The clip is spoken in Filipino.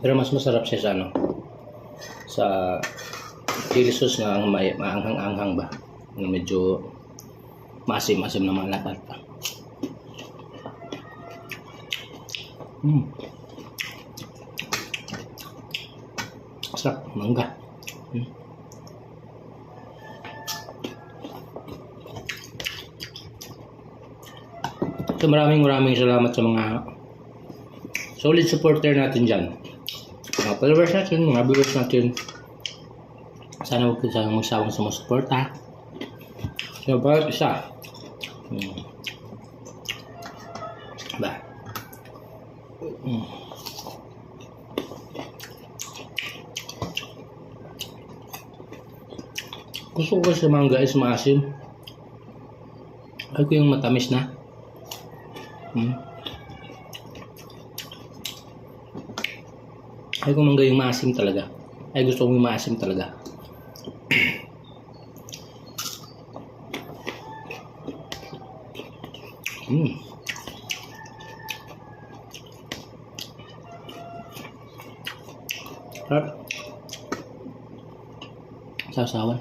Pero mas masarap siya sa ano, sa chili sauce na ang maanghang-anghang ba. Na medyo maasim-asim na malapat. Sarap, mangga. So maraming salamat sa mga solid supporter natin dyan. Mga followers natin, mga viewers natin. Sana huwag kayo magsawang sumusuporta. So bawat isa. Ba? Gusto ko kasi mangga is maasim. Ay ko yung matamis na. Ay ko mangga yung maasim talaga. Ay gusto ko yung maasim talaga. Sarap. Sasawan.